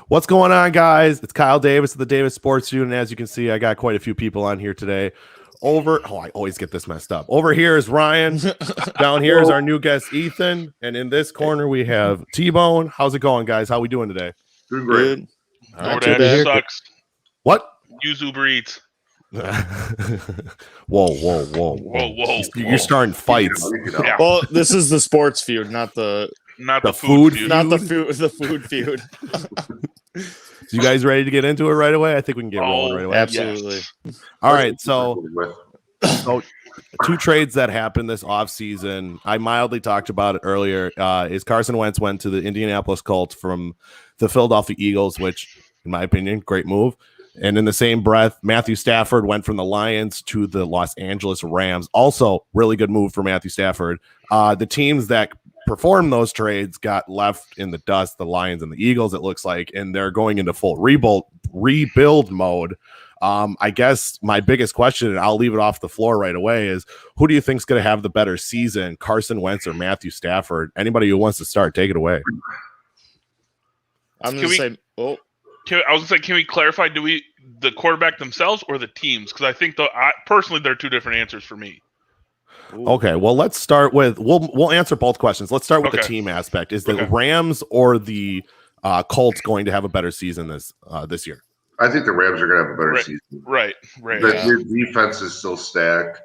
What's going on, guys? It's Kyle Davis of the Davis Sports View, and as you can see, I got quite a few people on here today. I always get this messed up. Over here is Ryan. Down here is our new guest, Ethan. And in this corner, we have Tbone. How's it going, guys? How we doing today? Doing great. Our dad sucks. What? Use Uber Eats. Whoa. You're starting fights. Yeah. Well, this is the sports feud, not the food feud. not the food feud. So you guys ready to get into it right away? I think we can get rolling right away. Absolutely. Yes. All right, so two trades that happened this offseason. I mildly talked about it earlier. Is Carson Wentz went to the Indianapolis Colts from the Philadelphia Eagles, which, in my opinion, great move. And in the same breath, Matthew Stafford went from the Lions to the Los Angeles Rams. Also, really good move for Matthew Stafford. The teams that performed those trades got left in the dust, the Lions and the Eagles, it looks like, and they're going into full rebuild mode. I guess my biggest question, and I'll leave it off the floor right away, is who do you think is going to have the better season, Carson Wentz or Matthew Stafford? Anybody who wants to start, take it away. I'm going to say, can we clarify? The quarterback themselves or the teams? Because I think personally, they're two different answers for me. Ooh. Okay, well, let's start with we'll answer both questions. Let's start with the team aspect. Is the Rams or the Colts going to have a better season this year? I think the Rams are going to have a better season. Right. The defense is still stacked.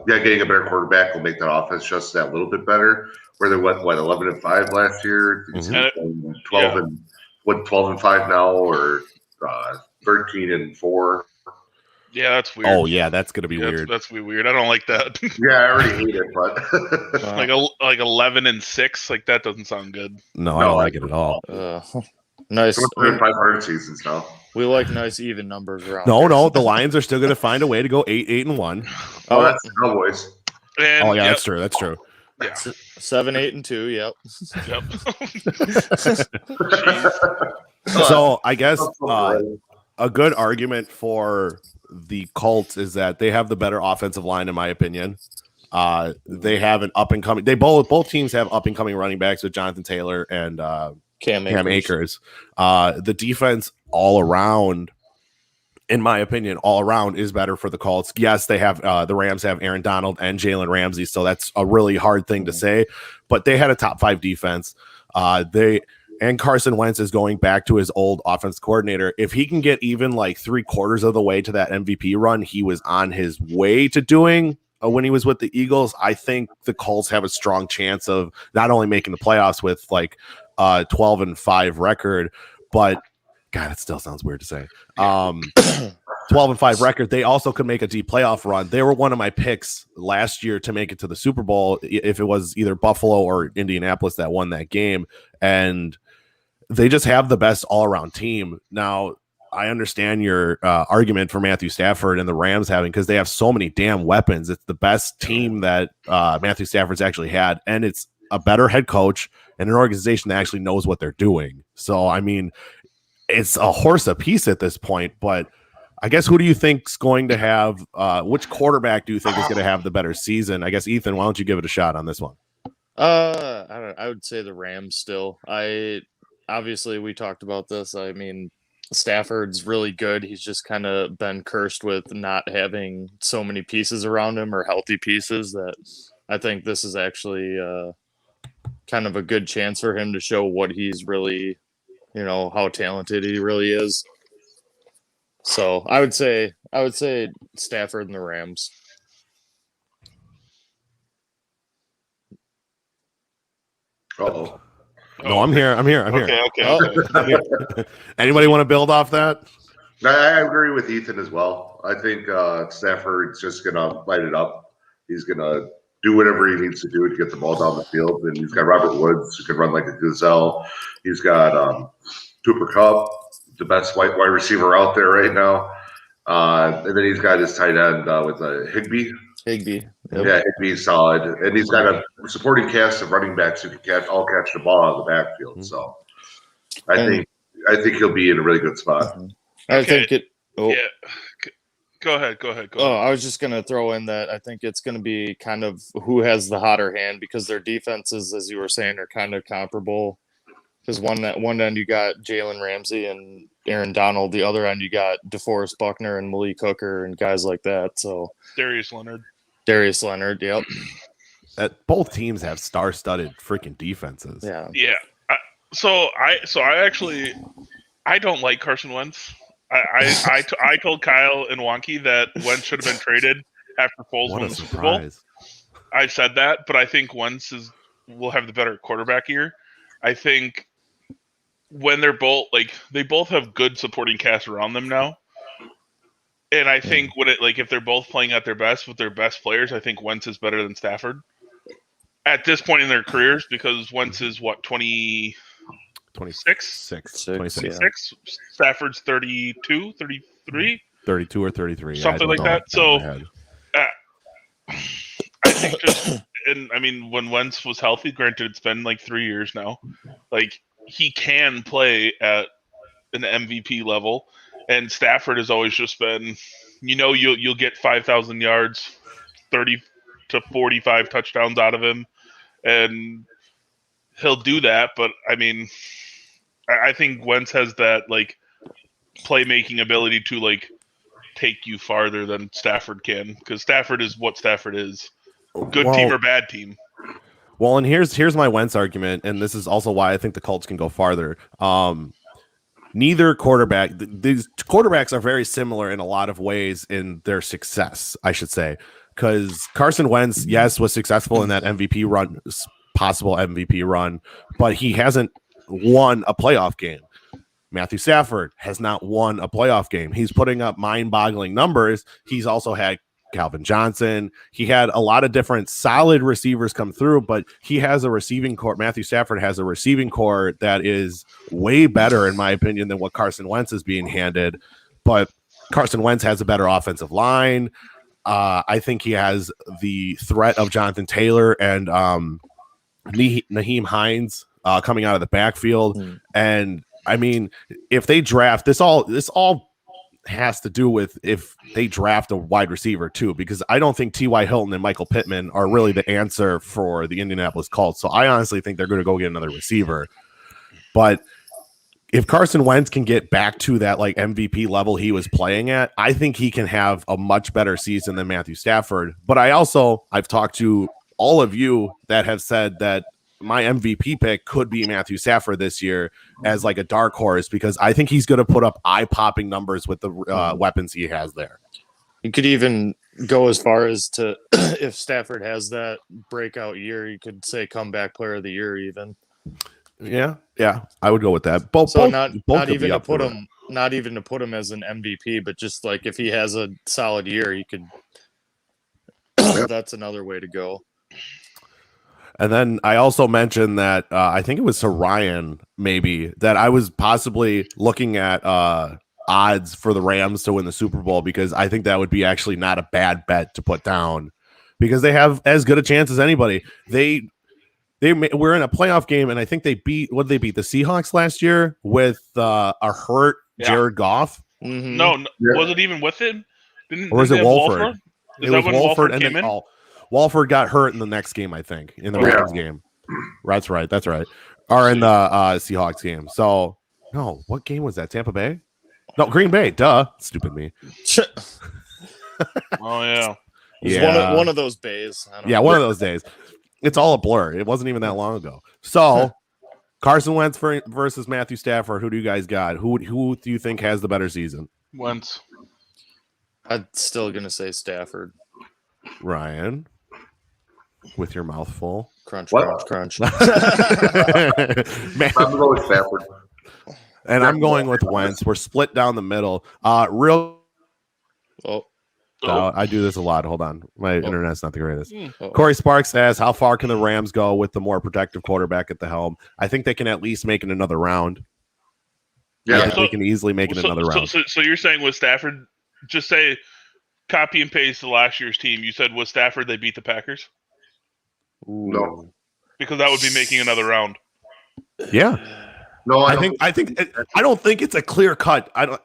Getting a better quarterback will make that offense just that little bit better. Where they went 11-5 last year, 12-5 now, or 13-4. Yeah, that's weird. Oh yeah, that's gonna be weird. That's weird. I don't like that. Yeah, I already hate it, but like 11-6, like that doesn't sound good. No, I don't like it at all. Nice. 500 seasons now. We like nice even numbers around. No, the Lions are still gonna find a way to go 8-1. Oh, that's the Cowboys. That's true. Yeah. 7-8-2. Yep. So I guess a good argument for the Colts is that they have the better offensive line, in my opinion. They have an up and coming. Both teams have up and coming running backs with Jonathan Taylor and Cam Akers. The defense all around, in my opinion, is better for the Colts. Yes, they have the Rams have Aaron Donald and Jalen Ramsey, so that's a really hard thing to say. But they had a top 5 defense. And Carson Wentz is going back to his old offense coordinator. If he can get even like 3/4 of the way to that MVP run he was on his way to doing when he was with the Eagles, I think the Colts have a strong chance of not only making the playoffs with like 12-5 record, but God, it still sounds weird to say. 12-5 record. They also could make a deep playoff run. They were one of my picks last year to make it to the Super Bowl if it was either Buffalo or Indianapolis that won that game. And they just have the best all-around team. Now, I understand your argument for Matthew Stafford and the Rams having, because they have so many damn weapons. It's the best team that Matthew Stafford's actually had, and it's a better head coach and an organization that actually knows what they're doing. So, I mean, it's a horse apiece at this point, but I guess who do you think's going to have which quarterback do you think is going to have the better season? I guess, Ethan, why don't you give it a shot on this one? I would say the Rams still. Obviously we talked about this. I mean, Stafford's really good. He's just kind of been cursed with not having so many pieces around him or healthy pieces that I think this is actually kind of a good chance for him to show what he's really, how talented he really is. So I would say Stafford and the Rams. Uh-oh. No, I'm here. Okay. I'm here. Anybody want to build off that? I agree with Ethan as well. I think Stafford's just going to light it up. He's going to do whatever he needs to do to get the ball down the field. And he's got Robert Woods, who can run like a gazelle. He's got Cooper Kupp, the best white wide receiver out there right now. And then he's got his tight end with Higbee. Yep. Yeah, Higbee's solid. And he's got a supporting cast of running backs who can catch the ball out of the backfield. Mm-hmm. So I think he'll be in a really good spot. I think it. Oh. Yeah. Go ahead. Oh, I was just going to throw in that I think it's going to be kind of who has the hotter hand, because their defenses, as you were saying, are kind of comparable. Because one end you got Jalen Ramsey and Aaron Donald. The other end you got DeForest Buckner and Malik Hooker and guys like that. So Darius Leonard. Yep. Both teams have star-studded freaking defenses. Yeah. Yeah. So I don't like Carson Wentz. I told Kyle and Wonky that Wentz should have been traded after Foles won the Super Bowl. I said that, but I think Wentz will have the better quarterback year. I think when they're both they both have good supporting cast around them now. And I think if they're both playing at their best with their best players, I think Wentz is better than Stafford at this point in their careers, because Wentz is 26? 26. Stafford's 32, 33? 32 or 33. Something like that. So I think when Wentz was healthy, granted it's been 3 years now, he can play at an MVP level, and Stafford has always just been, you'll get 5,000 yards, 30 to 45 touchdowns out of him, and he'll do that. But I think Wentz has that playmaking ability to take you farther than Stafford can, because Stafford is what Stafford is. Good team or bad team. Well, and here's my Wentz argument, and this is also why I think the Colts can go farther. Neither quarterback, these quarterbacks are very similar in a lot of ways in their success, I should say, because Carson Wentz, yes, was successful in that MVP run, possible MVP run, but he hasn't won a playoff game. Matthew Stafford has not won a playoff game. He's putting up mind-boggling numbers. He's also had Calvin Johnson. He had a lot of different solid receivers come through, but he has a receiving core. Matthew Stafford has a receiving core that is way better, in my opinion, than what Carson Wentz is being handed. But Carson Wentz has a better offensive line. I think he has the threat of Jonathan Taylor and Nyheim Hines coming out of the backfield. And if they draft this all has to do with if they draft a wide receiver too, because I don't think T.Y. Hilton and Michael Pittman are really the answer for the Indianapolis Colts. So I honestly think they're going to go get another receiver. But if Carson Wentz can get back to that MVP level he was playing at, I think he can have a much better season than Matthew Stafford. But I've talked to all of you that have said that my MVP pick could be Matthew Stafford this year as a dark horse, because I think he's going to put up eye-popping numbers with the weapons he has there. You could even go as far as to, if Stafford has that breakout year, you could say comeback player of the year even. Yeah, I would go with that. Not even to put him as an MVP, but just if he has a solid year, you could. That's another way to go. And then I also mentioned that I think it was to Ryan, maybe, that I was possibly looking at odds for the Rams to win the Super Bowl, because I think that would be actually not a bad bet to put down, because they have as good a chance as anybody. They were in a playoff game, and I think they beat the Seahawks last year with a hurt Jared Goff. Mm-hmm. No, was it even with him? Or was it Wolford? Is that when Wolford came in? Wolford got hurt in the next game, I think, in the Rams game. That's right. Or in the Seahawks game. So, no, what game was that? Tampa Bay? No, Green Bay. Duh. Stupid me. Oh, yeah. Yeah. One of those days. One of those days. It's all a blur. It wasn't even that long ago. So, Carson Wentz versus Matthew Stafford. Who do you guys got? Who do you think has the better season? Wentz. I'm still going to say Stafford. Ryan, with your mouth full. Crunch. I'm going with Stafford. And I'm going with Wentz. We're split down the middle. I do this a lot. Hold on. My internet's not the greatest. Corey Sparks asks, how far can the Rams go with the more protective quarterback at the helm? I think they can at least make it another round. Yeah. They can easily make it another round. So you're saying with Stafford, just say copy and paste the last year's team. You said with Stafford they beat the Packers? No. Because that would be making another round. Yeah. No, I don't think it's a clear cut. I'm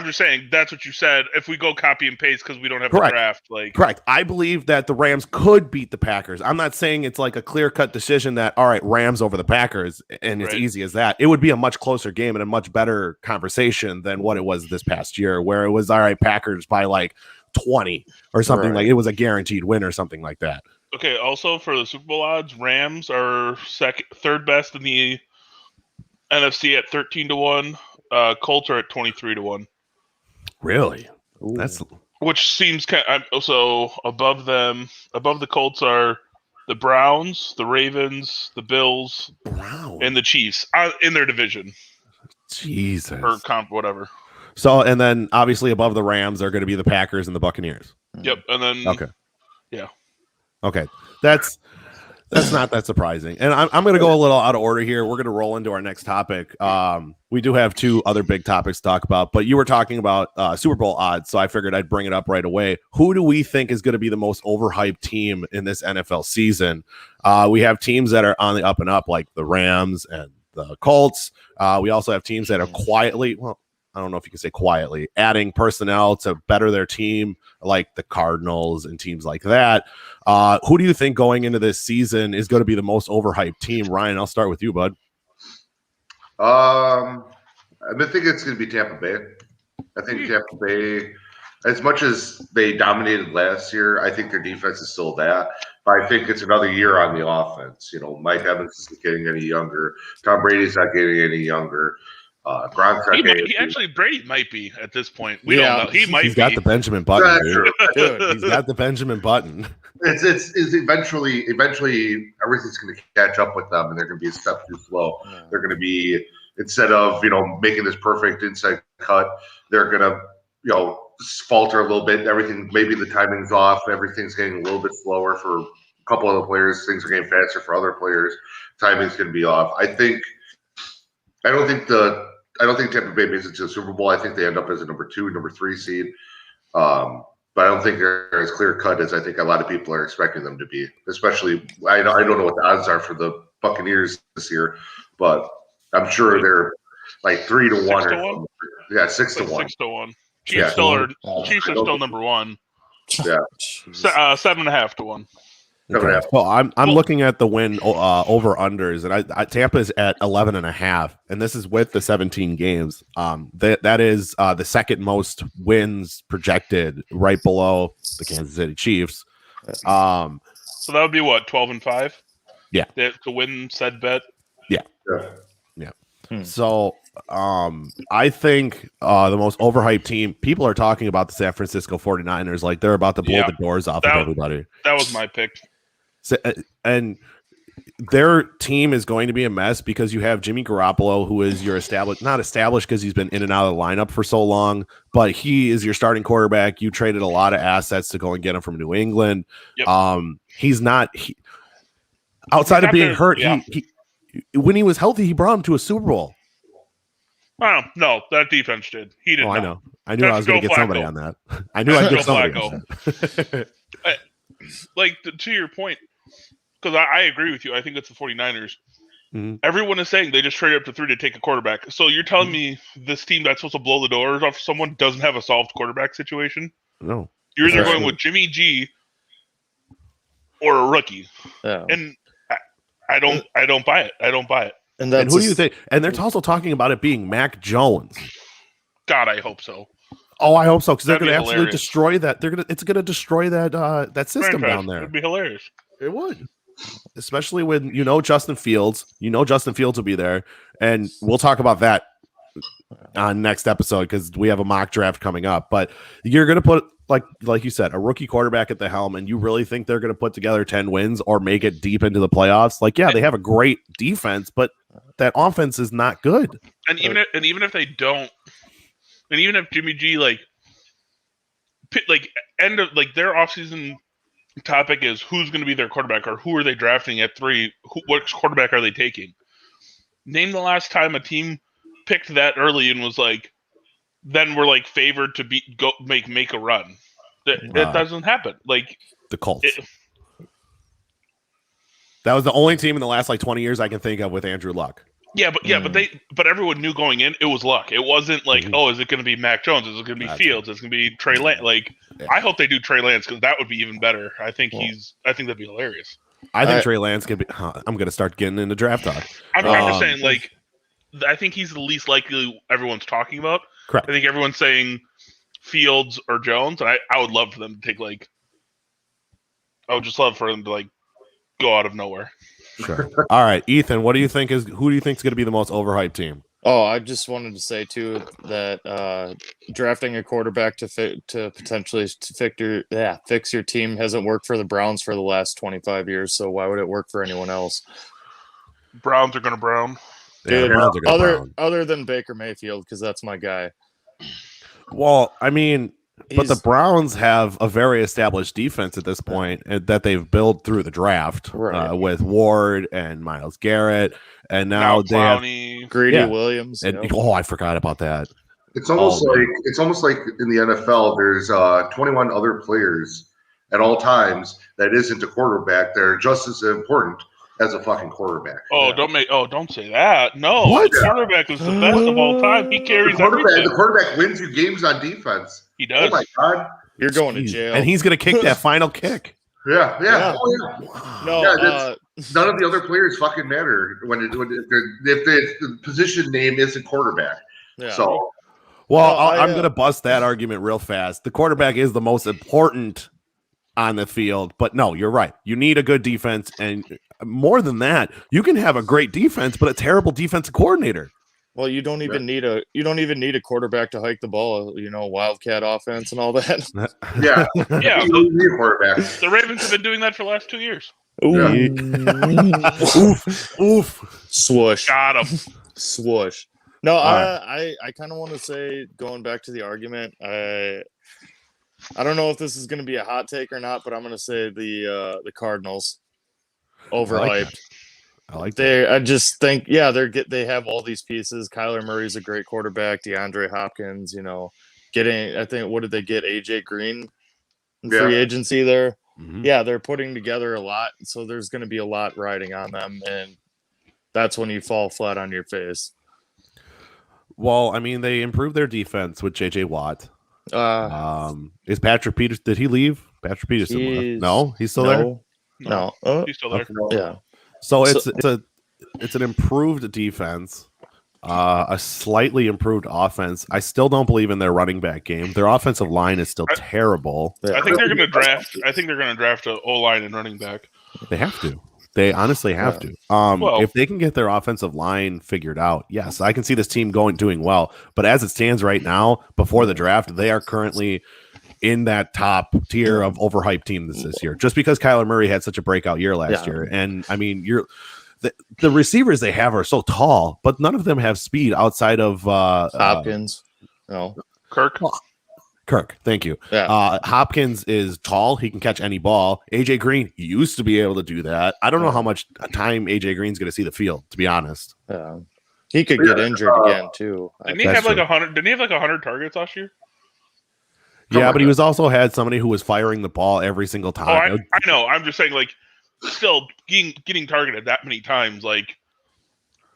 just saying that's what you said. If we go copy and paste because we don't have a draft, correct. I believe that the Rams could beat the Packers. I'm not saying it's like a clear cut decision that all right, Rams over the Packers, and it's easy as that. It would be a much closer game and a much better conversation than what it was this past year, where it was all right, Packers by like 20 or something like it was a guaranteed win or something like that. Okay. Also, for the Super Bowl odds, Rams are third best in the NFC at 13-1. Colts are at 23-1. Really? Ooh. Which seems kind of, also above them. Above the Colts are the Browns, the Ravens, the Bills, and the Chiefs in their division. Jesus. Or comp, whatever. So, and then obviously above the Rams are going to be the Packers and the Buccaneers. Yep, and then okay, that's not that surprising. And I'm going to go a little out of order here. We're going to roll into our next topic. We do have two other big topics to talk about, but you were talking about Super Bowl odds, so I figured I'd bring it up right away. Who do we think is going to be the most overhyped team in this NFL season? We have teams that are on the up and up, like the Rams and the Colts. We also have teams that are quietly, well, I don't know if you can say quietly, adding personnel to better their team, like the Cardinals and teams like that. Who do you think going into this season is going to be the most overhyped team? Ryan, I'll start with you, bud. I think it's going to be Tampa Bay. I think Tampa Bay, as much as they dominated last year, I think their defense is still that. But I think it's another year on the offense. You know, Mike Evans isn't getting any younger. Tom Brady's not getting any younger. Brady might be at this point. We don't know. He's got the Benjamin Button, dude. He's got the Benjamin Button. It's eventually everything's going to catch up with them, and they're going to be a step too slow. Yeah. They're going to be, instead of making this perfect inside cut, they're going to falter a little bit. Everything, maybe the timing's off. Everything's getting a little bit slower for a couple of the players. Things are getting faster for other players. Timing's going to be off. I don't think Tampa Bay makes it to the Super Bowl. I think they end up as a number 2, number 3 seed. But I don't think they're as clear cut as I think a lot of people are expecting them to be. Especially, I don't know what the odds are for the Buccaneers this year, but I'm sure they're like 3-1 or something. Yeah, 6-1. 6-1. Chiefs are still number 1. Yeah, 7.5-1. Okay. Well, I'm looking at the win over unders, and I Tampa's at 11.5, and this is with the 17 games. That is the second most wins projected, right below the Kansas City Chiefs. So that would be what, 12-5? Yeah, to win said bet. Yeah. So I think the most overhyped team. People are talking about the San Francisco 49ers like they're about to blow the doors off of everybody. That was my pick. So, and their team is going to be a mess because you have Jimmy Garoppolo, who is your not established because he's been in and out of the lineup for so long, but he is your starting quarterback. You traded a lot of assets to go and get him from New England. Yep. He's not outside of being hurt. Yeah. He when he was healthy, he brought him to a Super Bowl. No, that defense did. He did. I know. I knew I was going to get somebody on that. I knew I'd get somebody on that. To your point, because I agree with you. I think it's the 49ers. Mm-hmm. Everyone is saying they just traded up to 3 to take a quarterback. So you're telling me this team that's supposed to blow the doors off someone doesn't have a solved quarterback situation? No. You're either going with Jimmy G or a rookie. Yeah. And I don't buy it. I don't buy it. And who do you think? And they're also talking about it being Mac Jones. God, I hope so. Oh, I hope so, because they're going to absolutely destroy that. It's going to destroy that system down there. It'd be hilarious. It would, especially when Justin Fields. Justin Fields will be there, and we'll talk about that on next episode because we have a mock draft coming up. But you're going to put like you said, a rookie quarterback at the helm, and you really think they're going to put together 10 wins or make it deep into the playoffs? They have a great defense, but that offense is not good. And even if they don't. And even if Jimmy G end of their offseason topic is who's going to be their quarterback or who are they drafting at 3, what quarterback are they taking? Name the last time a team picked that early and was then we're favored to make a run. It doesn't happen. The Colts. That was the only team in the last 20 years I can think of with Andrew Luck. but everyone knew going in it was luck. It wasn't like, oh, is it going to be Mac Jones? Is it going to be Fields? Is it going to be Trey Lance? Like, I hope they do Trey Lance because that would be even better. I think that'd be hilarious. I think Trey Lance could be. I'm going to start getting into draft talk. I'm just saying, like, I think he's the least likely everyone's talking about. Correct. I think everyone's saying Fields or Jones. And I would love for them to take I would just love for them to go out of nowhere. Sure. All right, Ethan. Who do you think is going to be the most overhyped team? Oh, I just wanted to say too that drafting a quarterback to potentially fix your team hasn't worked for the Browns for the last 25 years. So why would it work for anyone else? Browns are going to brown. Dude, other than Baker Mayfield, because that's my guy. Well, I mean, but the Browns have a very established defense at this point that they've built through the draft with Ward and Myles Garrett, and now they have Greedy Williams. And I forgot about that. It's almost like in the NFL, there's 21 other players at all times that isn't a quarterback. They're just as important as a fucking quarterback. Don't say that. No, the quarterback is the best of all time. He carries everything. The quarterback wins you games on defense. He does. Oh my god, you're going to jail, and he's going to kick that final kick. Yeah. Oh, yeah. No, none of the other players fucking matter if the position name isn't quarterback. Yeah. So, I'm going to bust that argument real fast. The quarterback is the most important on the field, but no, you're right. You need a good defense, and more than that, you can have a great defense, but a terrible defensive coordinator. Well, you don't even need a quarterback to hike the ball, wildcat offense and all that. Yeah. You need a quarterback. The Ravens have been doing that for the last 2 years. Oof. Swoosh. Got him. Swoosh. No, I kind of want to say, going back to the argument, I don't know if this is going to be a hot take or not, but I'm going to say the Cardinals overhyped. I like that. I just think, they have all these pieces. Kyler Murray's a great quarterback. DeAndre Hopkins, I think, what did they get? AJ Green in free agency there. Mm-hmm. Yeah, they're putting together a lot. So there's going to be a lot riding on them. And that's when you fall flat on your face. Well, I mean, they improved their defense with JJ Watt. Is Patrick Peterson? Did he leave? Patrick Peterson left. No, he's still there. No, he's still there. Yeah. So it's an improved defense, a slightly improved offense. I still don't believe in their running back game. Their offensive line is still terrible. I think they're going to draft. I think they're going to draft an O-line and running back. They have to. They honestly have to. If they can get their offensive line figured out, yes, I can see this team doing well. But as it stands right now, before the draft, they are currently in that top tier of overhyped team this year, just because Kyler Murray had such a breakout year last year. And I mean, the receivers they have are so tall, but none of them have speed outside of Hopkins. No, Kirk, thank you. Yeah. Hopkins is tall. He can catch any ball. AJ Green used to be able to do that. I don't know how much time AJ Green's going to see the field, to be honest. Yeah. He could get injured again too. Didn't he have 100? Didn't he have 100 targets last year? Yeah, but he was also had somebody who was firing the ball every single time. I know. I'm just saying, still getting targeted that many times,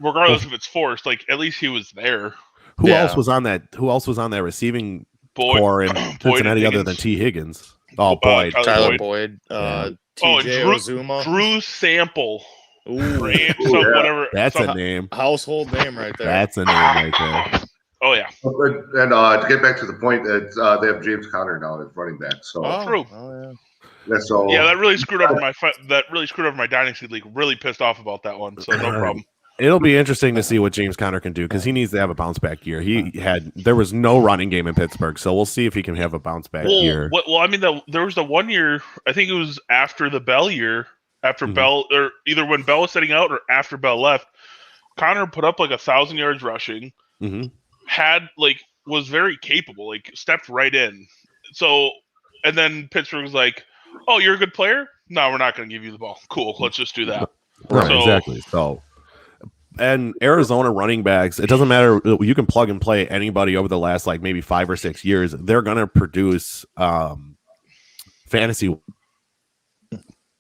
regardless if it's forced, at least he was there. Who else was on that? Who else was on that receiving core in Cincinnati other than T. Higgins? Oh, Boyd. Tyler Boyd. TJ Ozuma. Drew Sample. Whatever. That's a name. Household name right there. That's a name right there. Oh yeah. And to get back to the point, that they have James Conner now as running back. So true. Oh, yeah. That really screwed over my dynasty league. Really pissed off about that one. So no problem. It'll be interesting to see what James Conner can do because he needs to have a bounce back year. There was no running game in Pittsburgh, so we'll see if he can have a bounce back year. Well, I mean, there was the 1 year. I think it was after the Bell year, after Bell, or either when Bell was setting out or after Bell left. Conner put up 1,000 yards rushing. Mm-hmm. Was very capable, stepped right in. So, and then Pittsburgh was like, "Oh, you're a good player? No, we're not going to give you the ball. Cool, let's just do that." Right, exactly. So, and Arizona running backs, it doesn't matter. You can plug and play anybody over the last maybe 5 or 6 years. They're going to produce fantasy.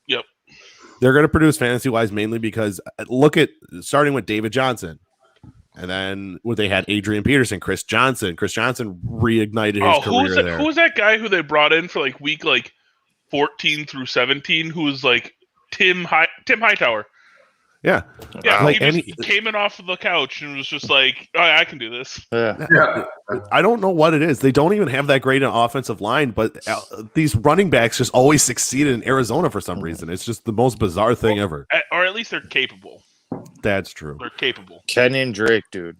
Yep. They're going to produce fantasy wise mainly because look at starting with David Johnson. And then they had Adrian Peterson, Chris Johnson. Chris Johnson reignited his career there. Who was that guy who they brought in for like week 14 through 17? Who was like Tim Hightower? Yeah, like, he came in off of the couch and was just like, "Oh, I can do this." Yeah. I don't know what it is. They don't even have that great an offensive line, but these running backs just always succeed in Arizona for some reason. It's just the most bizarre thing ever. Or at least they're capable. That's true. They're capable. Kenyon Drake, dude.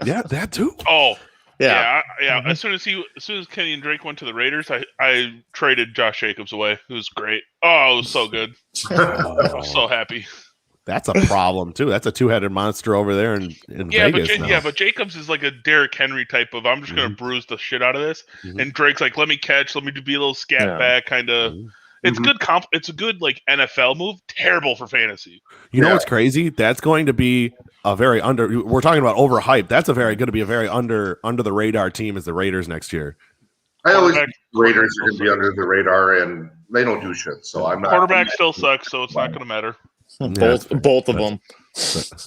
Yeah, that too. Oh, yeah. Mm-hmm. As soon as Kenny and Drake went to the Raiders, I traded Josh Jacobs away. It was great. Oh, it was so good. I was so happy. That's a problem too. That's a two-headed monster over there in Vegas. But Jacobs is like a Derrick Henry type of. I'm just going to bruise the shit out of this. Mm-hmm. And Drake's like, let me catch, let me be a little scat back kind of. Mm-hmm. It's good it's a good like NFL move. Terrible for fantasy. You know what's crazy? That's going to be a very we're talking about overhyped. That's going to be a very under the radar team as the Raiders next year. I always think Raiders are going to be under the radar, and they don't do shit. So I'm not. Quarterback still sucks, so it's not going to matter. Both of them.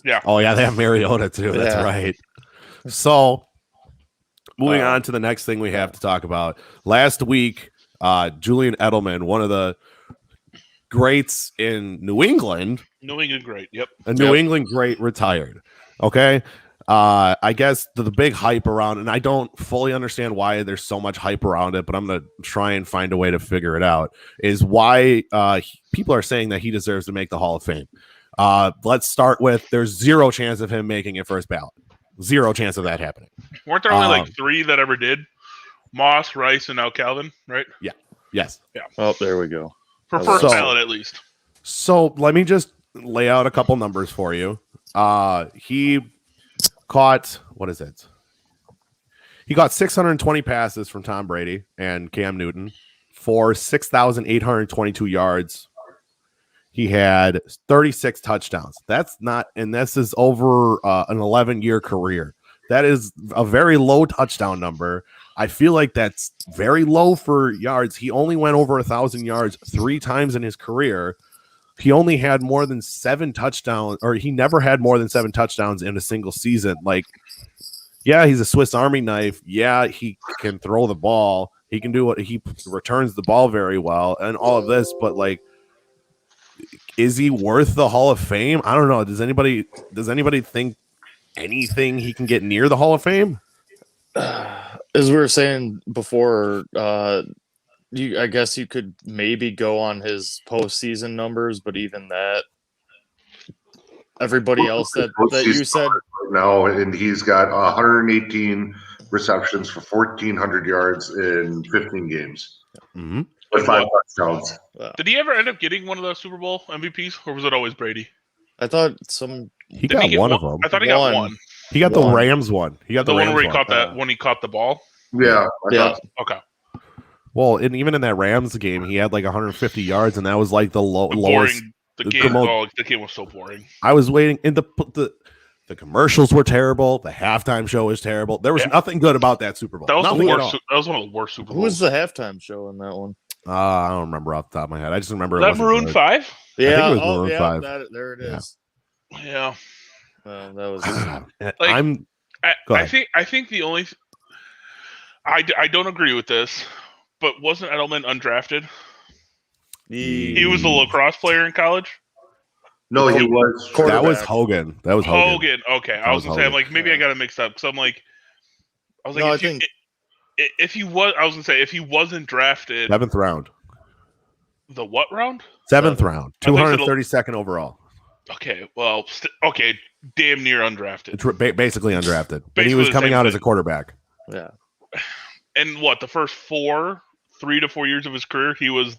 Yeah. Oh yeah, they have Mariota too. That's right. So moving on to the next thing we have to talk about. Last week, Julian Edelman, one of the greats in New England. New England great. Yep. A New England great retired. Okay. I guess the big hype around, and I don't fully understand why there's so much hype around it, but I'm going to try and find a way to figure it out, is why people are saying that he deserves to make the Hall of Fame. Let's start with there's zero chance of him making it first ballot. Zero chance of that happening. Weren't there only like 3 that ever did? Moss, Rice, and now Calvin, right? Yeah. Yes. Yeah. Oh, there we go. For first ballot, at least. So let me just lay out a couple numbers for you. He caught, what is it? He got 620 passes from Tom Brady and Cam Newton for 6,822 yards. He had 36 touchdowns. That's not, and this is over an 11-year career. That is a very low touchdown number. I feel like that's very low for yards. He only went over 1,000 yards 3 times in his career. He only had more than 7 touchdowns, or he never had more than 7 touchdowns in a single season. Like, yeah, he's a Swiss Army knife. Yeah, he can throw the ball. He can do what he returns the ball very well and all of this, but like, is he worth the Hall of Fame? I don't know. Does anybody think anything he can get near the Hall of Fame? As we were saying before, I guess you could maybe go on his postseason numbers, but even that, everybody else that you said no, and he's got 118 receptions for 1,400 yards in 15 games. Mm-hmm. With 5 touchdowns. Did he ever end up getting one of those Super Bowl MVPs, or was it always Brady? I thought he got one of them. I thought he got one. He got the Rams one. He got the one where he caught that when he caught the ball. Yeah. Okay. Well, and even in that Rams game, he had like 150 yards, and that was like the lowest. The game was so boring. I was waiting, and the commercials were terrible. The halftime show was terrible. There was nothing good about that Super Bowl. That was the worst. That was one of the worst Super Bowls. Who was the halftime show in that one? I don't remember off the top of my head. I just remember that Maroon 5. Yeah, I think it was Maroon 5. There it is. Yeah. That was. I think the only. I don't agree with this, but wasn't Edelman undrafted? He was a lacrosse player in college. No, he was. That was Hogan. Hogan. Okay, I was gonna say, I'm like, maybe I got it mixed up. So I'm like, if he was, I was gonna say, if he wasn't drafted, 7th round. The what round? 7th round, 232nd overall. Okay, well, damn near undrafted. It's basically undrafted. But he was coming out as a quarterback. Yeah. And the first 3 to 4 years of his career, he was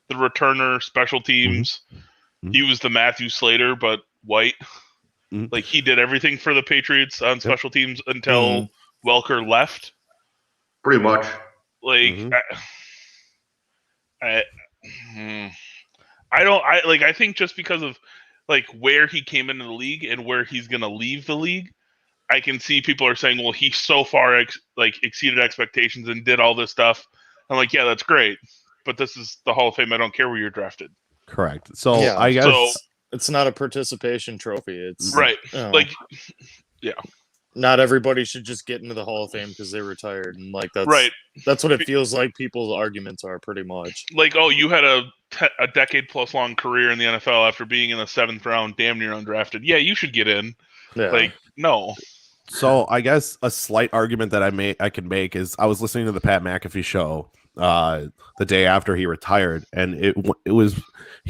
the returner, special teams. Mm-hmm. He was the Matthew Slater, but white. Mm-hmm. Like, he did everything for the Patriots on special teams until Welker left. Pretty much. Like, I think just because of like where he came into the league and where he's going to leave the league, I can see people are saying, well, he so far exceeded expectations and did all this stuff. I'm like, yeah, that's great, but this is the Hall of Fame. I don't care where you're drafted. Correct. So I guess it's not a participation trophy. It's right. not everybody should just get into the Hall of Fame because they retired, and like that's what it feels like. People's arguments are pretty much like, oh, you had a decade plus long career in the NFL after being in the 7th round, damn near undrafted. Yeah, you should get in. yeah. Like, no. So I guess a slight argument that I can make is I was listening to the Pat McAfee show the day after he retired, and he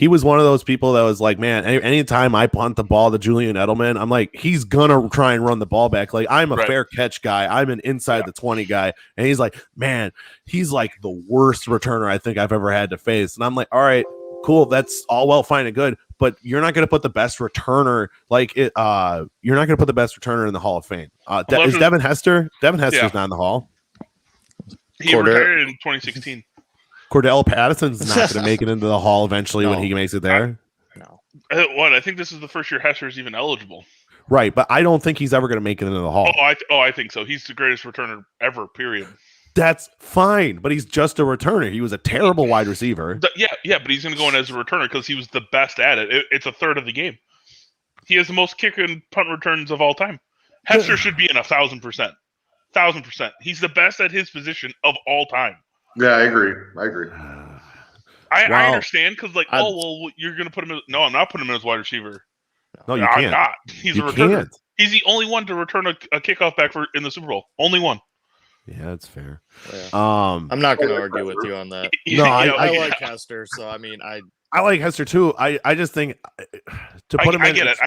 was one of those people that was like, man, anytime I punt the ball to Julian Edelman, I'm like, he's gonna try and run the ball back. Like, I'm a fair catch guy, I'm an inside the 20 guy, and he's like, man, he's like the worst returner I think I've ever had to face. And I'm like, all right, cool, that's all well, fine and good, but you're not going to put the best returner you're not going to put the best returner in the Hall of Fame. Is Devin Hester? Devin Hester's not in the Hall. He retired in 2016. Cordell Patterson's not going to make it into the Hall eventually when he makes it there. No. I think this is the first year Hester's even eligible. Right, but I don't think he's ever going to make it into the Hall. I think so. He's the greatest returner ever, period. That's fine, but he's just a returner. He was a terrible wide receiver. Yeah, but he's going to go in as a returner because he was the best at it. It's a third of the game. He has the most kick and punt returns of all time. Hester should be in 1,000%. 1,000%. He's the best at his position of all time. Yeah, I agree. I understand because, like, you're going to put him in. No, I'm not putting him in as wide receiver. No, you can't. I'm not. He's a returner. He's the only one to return a kickoff back in the Super Bowl. Only one. Yeah, that's fair. Yeah. I'm not going to argue with you on that. No, I like Hester, so I mean, I like Hester too. I just think to put him in. I get it. I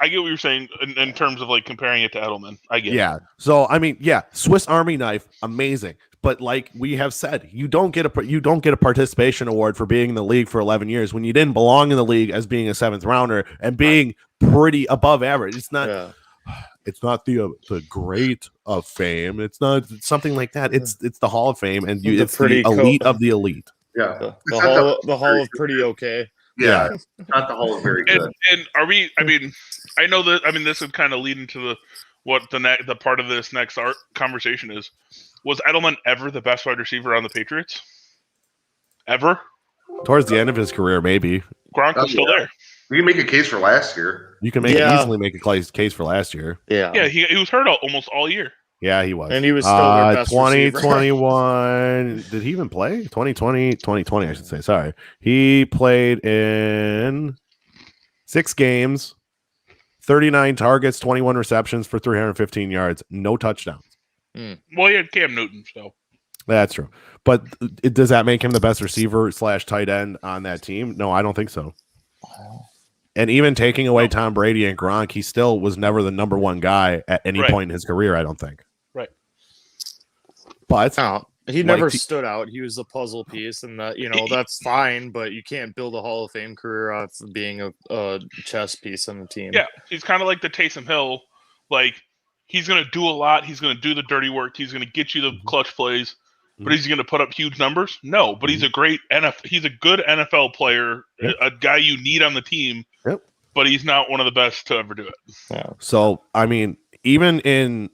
get what you're saying in terms of like comparing it to Edelman. I get it. Yeah. So I mean, yeah, Swiss Army knife, amazing. But like we have said, you don't get a participation award for being in the league for 11 years when you didn't belong in the league as being a 7th rounder and being pretty above average. It's not. Yeah. It's not the great of fame. It's not something like that. It's the Hall of Fame, and it's the elite of the elite. Yeah, the Hall of pretty okay. Yeah, not the Hall of very good. And are we? I mean, I know that. I mean, this would kind of lead into the part of this next conversation is. Was Edelman ever the best wide receiver on the Patriots? Ever? Towards the end of his career, maybe. Gronk was still there. You can make a case for last year. You can easily make a case for last year. Yeah. Yeah, he was hurt almost all year. Yeah, he was. And he was still their best 2021. Did he even play? 2020, I should say. Sorry. He played in 6 games, 39 targets, 21 receptions for 315 yards, no touchdowns. Well, he had Cam Newton, so. That's true. But does that make him the best receiver / tight end on that team? No, I don't think so. And even taking away Tom Brady and Gronk, he still was never the number 1 guy at any point in his career, I don't think. Right. But he never stood out. He was a puzzle piece, and that's fine, but you can't build a Hall of Fame career off of being a chess piece on the team. Yeah, he's kind of like the Taysom Hill. Like, he's going to do a lot. He's going to do the dirty work. He's going to get you the clutch plays. But he's going to put up huge numbers? No, but he's a great he's a good NFL player, a guy you need on the team. Yep. But he's not one of the best to ever do it. Yeah. So, I mean, even in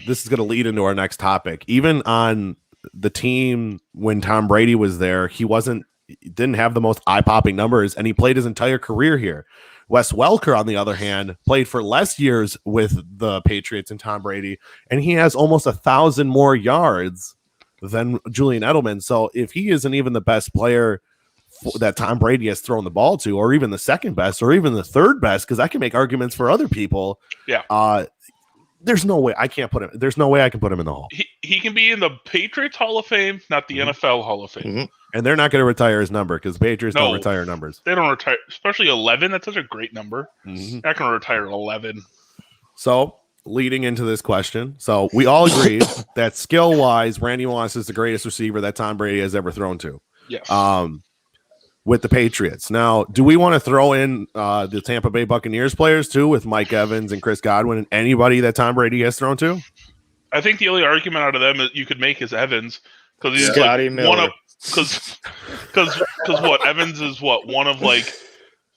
this is going to lead into our next topic. Even on the team when Tom Brady was there, he didn't have the most eye-popping numbers, and he played his entire career here. Wes Welker, on the other hand, played for less years with the Patriots and Tom Brady, and he has almost 1,000 more yards than Julian Edelman. So if he isn't even the best player that Tom Brady has thrown the ball to, or even the second best, or even the third best, because I can make arguments for other people. Yeah. There's no way I can't put him. There's no way I can put him in the Hall. He can be in the Patriots Hall of Fame, not the NFL Hall of Fame. Mm-hmm. And they're not going to retire his number because Patriots don't retire numbers. They don't retire, especially 11. That's such a great number. Mm-hmm. Not going to retire 11. So, leading into this question, so we all agreed that skill-wise, Randy Moss is the greatest receiver that Tom Brady has ever thrown to. Yes. With the Patriots. Now, do we want to throw in the Tampa Bay Buccaneers players too, with Mike Evans and Chris Godwin and anybody that Tom Brady has thrown to? I think the only argument out of them that you could make is Evans because he's Scotty Miller. Because what Evans is one of like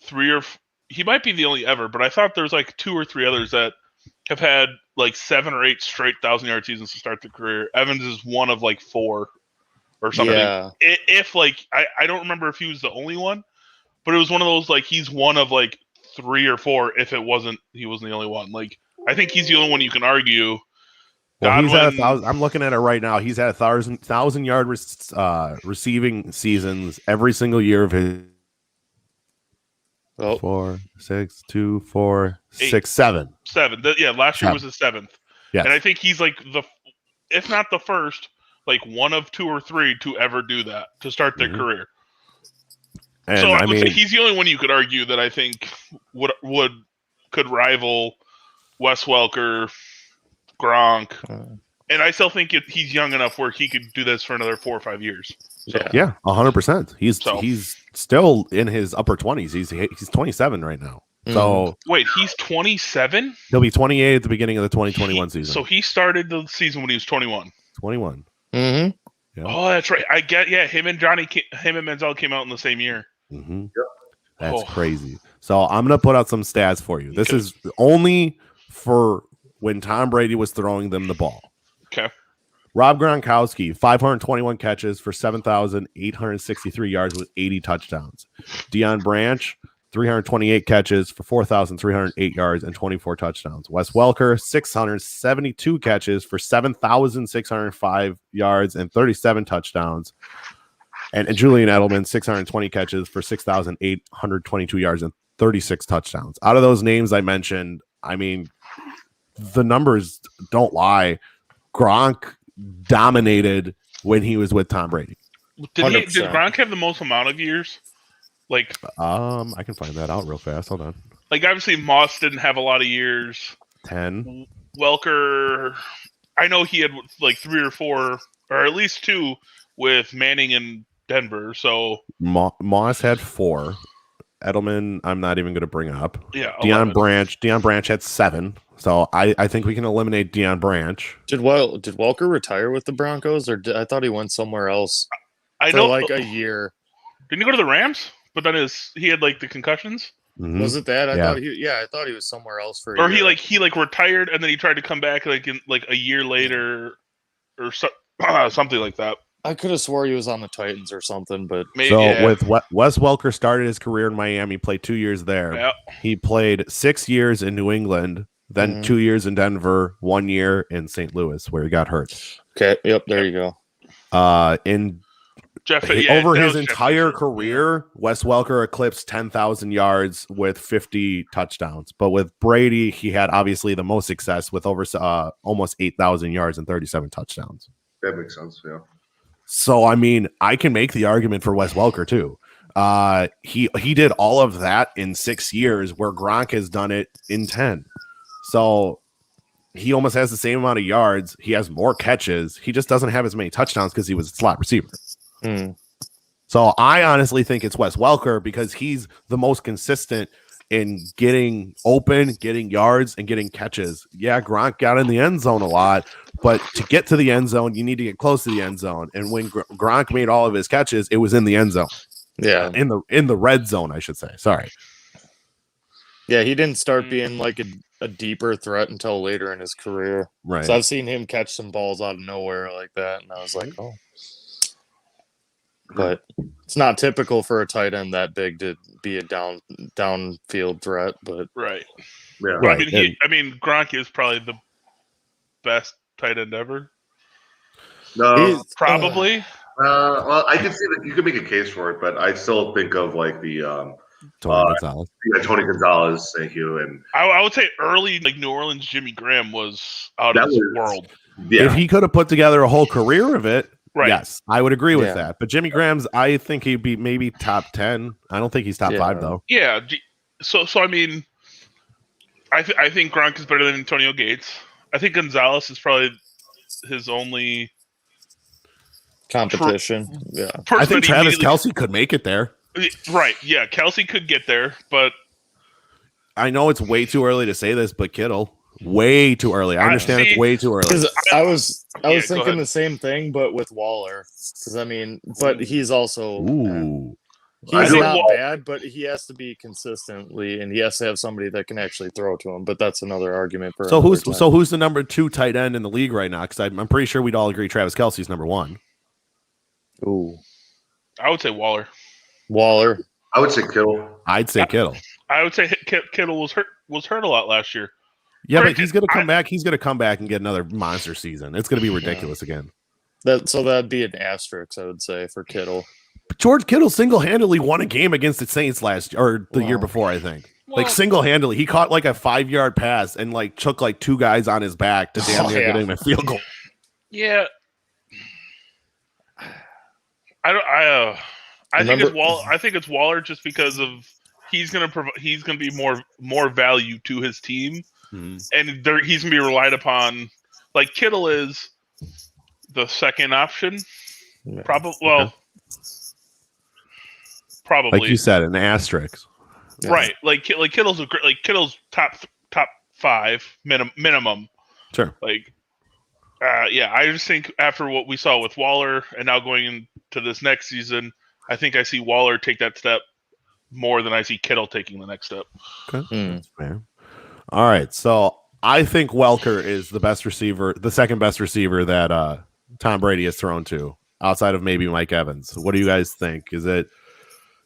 3 or he might be the only ever, but I thought there's like 2 or 3 others that have had like 7 or 8 straight 1,000-yard seasons to start their career. Evans is one of like 4 or something. Yeah. If like I don't remember if he was the only one, but it was one of those like he's one of like 3 or 4. If he wasn't the only one. Like I think he's the only one you can argue. Well, he's at Godwin, 1,000. I'm looking at it right now. He's at 1,000-yard receiving seasons every single year of his. Oh. 4, 6, 2, 4, 8, 6, 7. 7. Last year was his 7th. Yes. And I think he's like if not the first, like one of 2 or 3 to ever do that, to start their career. And so I would say he's the only one you could argue that I think could rival Wes Welker, Gronk. And I still think he's young enough where he could do this for another 4 or 5 years. So. Yeah, 100%. He's still in his upper 20s. He's 27 right now. So wait, he's 27? He'll be 28 at the beginning of the 2021 season. So he started the season when he was 21. 21. Mm-hmm. Yeah. Oh, that's right. I get. Yeah, him and Manziel came out in the same year. Mm-hmm. Yep. That's crazy. So I'm gonna put out some stats for you. This is only for when Tom Brady was throwing them the ball. Okay. Rob Gronkowski, 521 catches for 7,863 yards with 80 touchdowns. Deion Branch, 328 catches for 4,308 yards and 24 touchdowns. Wes Welker, 672 catches for 7,605 yards and 37 touchdowns. And Julian Edelman, 620 catches for 6,822 yards and 36 touchdowns. Out of those names I mentioned, I mean, the numbers don't lie. Gronk dominated when he was with Tom Brady. Did Gronk have the most amount of years? Like, I can find that out real fast. Hold on. Like, obviously, Moss didn't have a lot of years. 10. Welker, I know he had like 3 or 4, or at least 2 with Manning in Denver. So Moss had 4. Edelman, I'm not even going to bring up. Yeah. Deion Branch had 7. So I think we can eliminate Deion Branch. Did Welker retire with the Broncos, or I thought he went somewhere else for like a year? Didn't he go to the Rams? But then he had like the concussions. Mm-hmm. Was it that? I thought he was somewhere else for. Or he retired and then he tried to come back like in like a year later, or something like that. I could have swore he was on the Titans or something, but maybe, with Wes Welker started his career in Miami, played 2 years there. Yep. He played 6 years in New England, then 2 years in Denver, 1 year in St. Louis where he got hurt. Okay, yep, there you go. Over his entire career, Wes Welker eclipsed 10,000 yards with 50 touchdowns. But with Brady, he had obviously the most success with over almost 8,000 yards and 37 touchdowns. That makes sense, yeah. So, I mean, I can make the argument for Wes Welker, too. He did all of that in 6 years, where Gronk has done it in 10. So he almost has the same amount of yards. He has more catches. He just doesn't have as many touchdowns because he was a slot receiver. So I honestly think it's Wes Welker because he's the most consistent in getting open, getting yards, and getting catches. Yeah, Gronk got in the end zone a lot, but to get to the end zone, you need to get close to the end zone. And when Gronk made all of his catches, it was in the end zone. Yeah, in the red zone, I should say. Sorry. Yeah, he didn't start being like a deeper threat until later in his career. Right. So I've seen him catch some balls out of nowhere like that, and I was like, oh. But it's not typical for a tight end that big to be a downfield threat. But right, yeah, right. I mean, Gronk is probably the best tight end ever. No, probably. Well, I can see that you could make a case for it, but I still think of like the Tony Gonzalez. Yeah, Tony Gonzalez, thank you. And I would say early, like New Orleans, Jimmy Graham was out of this world. Yeah. If he could have put together a whole career of it. Right. Yes, I would agree with that. But Jimmy Graham's, I think he'd be maybe top 10. I don't think he's top 5 though. Yeah. So I mean, I think Gronk is better than Antonio Gates. I think Gonzalez is probably his only competition. I think Travis Kelce could make it there. Right. Yeah, Kelce could get there, but I know it's way too early to say this, but Kittle. Way too early. I understand it's way too early. Because I was thinking the same thing, but with Waller. Because I mean, but he's also he's not bad, but he has to be consistently, and he has to have somebody that can actually throw to him. But that's another argument for. So who's the number 2 tight end in the league right now? Because I'm pretty sure we'd all agree Travis Kelce's number 1. Ooh, I would say Waller. I would say Kittle. I'd say Kittle. I would say Kittle was hurt a lot last year. Yeah, but Granted, he's going to come back. He's going to come back and get another monster season. It's going to be ridiculous again. That'd be an asterisk, I would say, for Kittle. George Kittle single-handedly won a game against the Saints the year before, I think. Like single-handedly, he caught like a 5-yard pass and like took like 2 guys on his back to damn near get him a field goal. Yeah, I think it's Waller just because of he's gonna be more value to his team, and he's gonna be relied upon. Like Kittle is the second option, probably. Well, probably like you said, an asterisk. Right, like Kittle's Kittle's top 5 minimum. Sure. Like, I just think after what we saw with Waller and now going into this next season, I think I see Waller take that step more than I see Kittle taking the next step. Okay, that's fair. All right, so I think Welker is the best receiver, the second best receiver that Tom Brady has thrown to, outside of maybe Mike Evans. What do you guys think? Is it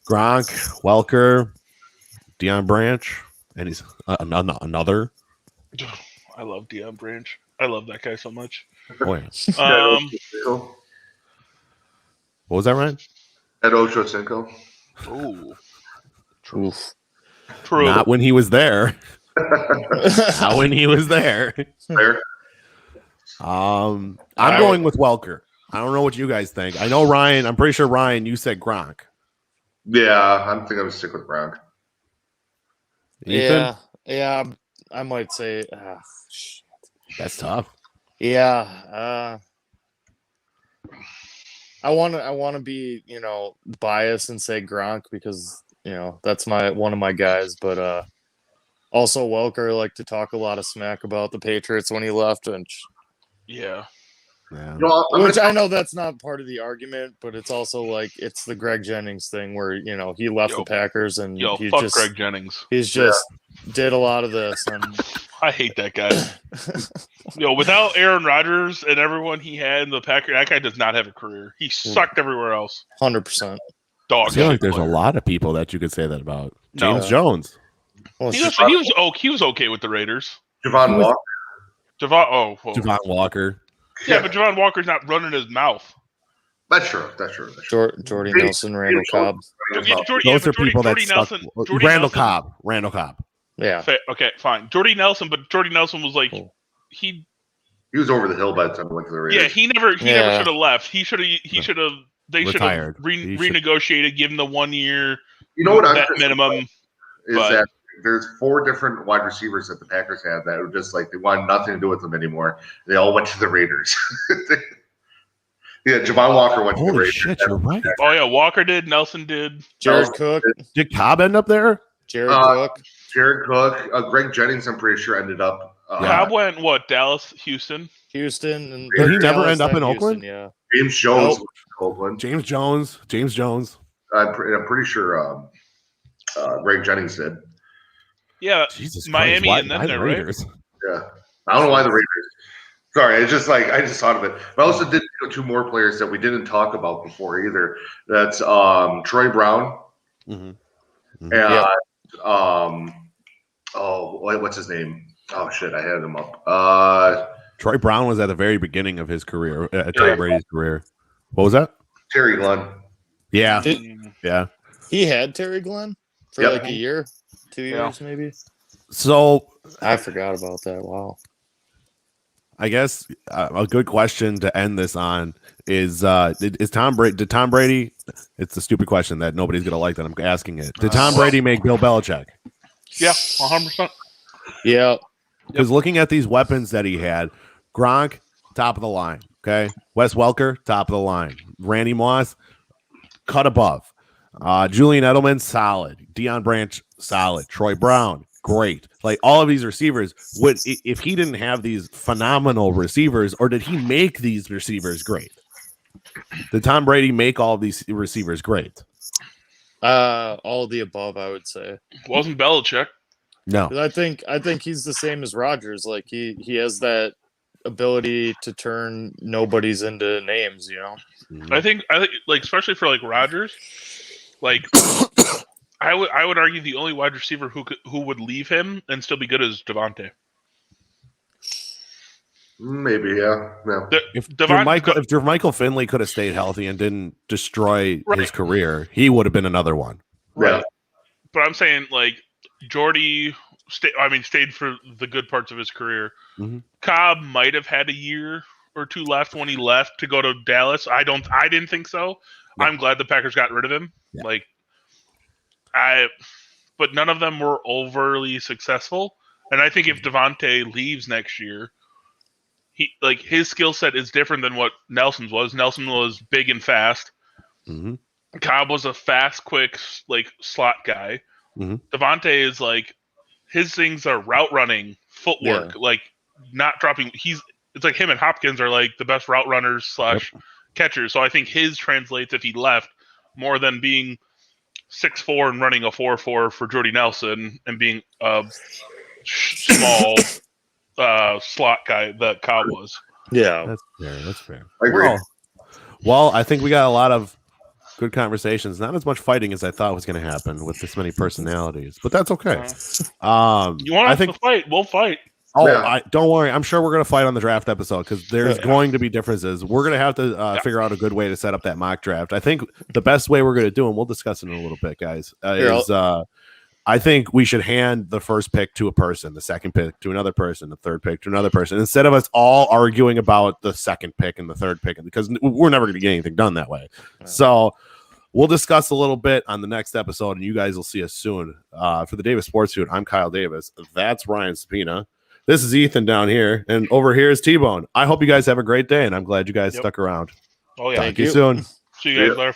Gronk, Welker, Deion Branch, and he's another? I love Deion Branch. I love that guy so much. Oh, yeah. What was that, Ryan? Ed Ochocinco. Oh, True. Not when he was there. Not when he was there. Fair. I'm going with Welker. I don't know what you guys think. I know Ryan. I'm pretty sure Ryan, you said Gronk. Yeah, I'm thinking I'm gonna stick with Gronk. Ethan? Yeah. I might say. That's tough. Yeah. I want to be, biased and say Gronk because, that's one of my guys, but also Welker liked to talk a lot of smack about the Patriots when he left, and yeah. Which I know that's not part of the argument, but it's also like it's the Greg Jennings thing where he left the Packers and he fuck just Greg Jennings. He's just did a lot of this, and I hate that guy. Without Aaron Rodgers and everyone he had in the Packers, that guy does not have a career. He sucked everywhere else. 100%. I feel like there's a lot of people that you could say that about. James Jones. Well, he was okay with the Raiders. Javon Walker. Javon Walker. Yeah, but Javon Walker's not running his mouth. That's true. Jordy Nelson, Randall Cobb. Those are people that stuck. Randall Cobb. Yeah. Okay, fine. Jordy Nelson, but Jordy Nelson was like he was over the hill by the time he went to the Raiders. Yeah, he never should have left. They should have renegotiated, give him the 1 year. You know what? Minimum is that there's 4 different wide receivers that the Packers had that were just like they wanted nothing to do with them anymore. They all went to the Raiders. Yeah, Javon Walker went to the Raiders. Shit, you're right. Oh yeah, Walker did. Nelson did. Jared Cook. Did Cobb end up there? Jared Cook. Greg Jennings, I'm pretty sure ended up. Cobb went Dallas, Houston. And did he never end up in Oakland? Yeah. James Jones, Oakland. James Jones. I'm pretty sure Greg Jennings did. Yeah, Jesus Miami Christ, and then the Raiders. Yeah, I don't know why the Raiders. Sorry, it's just like I just thought of it. But I also did 2 more players that we didn't talk about before either. That's Troy Brown and what's his name? Oh shit, I had him up. Troy Brown was at the very beginning of his career, Tom Brady's career. What was that? Terry Glenn. Yeah, He had Terry Glenn for like a year, 2 years maybe. So I forgot about that. Wow. I guess a good question to end this on is Tom Brady? It's a stupid question that nobody's gonna like that I'm asking it. Did Tom Brady make Bill Belichick? Yeah, 100%. Yeah. Because looking at these weapons that he had, Gronk, top of the line. Okay. Wes Welker, top of the line. Randy Moss, cut above. Julian Edelman, solid. Deion Branch, solid. Troy Brown, great. Like all of these receivers, if he didn't have these phenomenal receivers, or did he make these receivers great? Did Tom Brady make all of these receivers great? All of the above, I would say. Wasn't Belichick. No. I think he's the same as Rodgers. Like he has that ability to turn nobodies into names, I think like especially for like Rodgers, like I would argue the only wide receiver who would leave him and still be good is Devontae. Maybe, yeah. No. If Jermichael Finley could have stayed healthy and didn't destroy his career, he would have been another one. Right. Yeah. But I'm saying, like, Jordy stayed for the good parts of his career. Mm-hmm. Cobb might have had a year or two left when he left to go to Dallas. I didn't think so. No. I'm glad the Packers got rid of him. Yeah. But none of them were overly successful. And I think if Devontae leaves next year, his skill set is different than what Nelson's was. Nelson was big and fast. Mm-hmm. Cobb was a fast, quick, slot guy. Mm-hmm. Devontae is his things are route running, footwork, not dropping. It's like him and Hopkins are the best route runners / catchers. So I think his translates if he left more than being 6'4" and running a 4.4 for Jordy Nelson and being a small slot guy that Cobb was. Yeah, that's fair. I agree. Well, I think we got a lot of good conversations. Not as much fighting as I thought was going to happen with this many personalities, but that's okay. You want us to fight? We'll fight. Oh, yeah. Don't worry. I'm sure we're going to fight on the draft episode because there's going to be differences. We're going to have to figure out a good way to set up that mock draft. I think the best way we're going to do, and we'll discuss it in a little bit, guys, is I think we should hand the first pick to a person, the second pick to another person, the third pick to another person, instead of us all arguing about the second pick and the third pick, because we're never going to get anything done that way. Right. So we'll discuss a little bit on the next episode, and you guys will see us soon. For the Davis Sports Suit, I'm Kyle Davis. That's Ryan Spina. This is Ethan down here, and over here is Tbone. I hope you guys have a great day, and I'm glad you guys stuck around. Oh, yeah. Talk to you soon. See you guys later.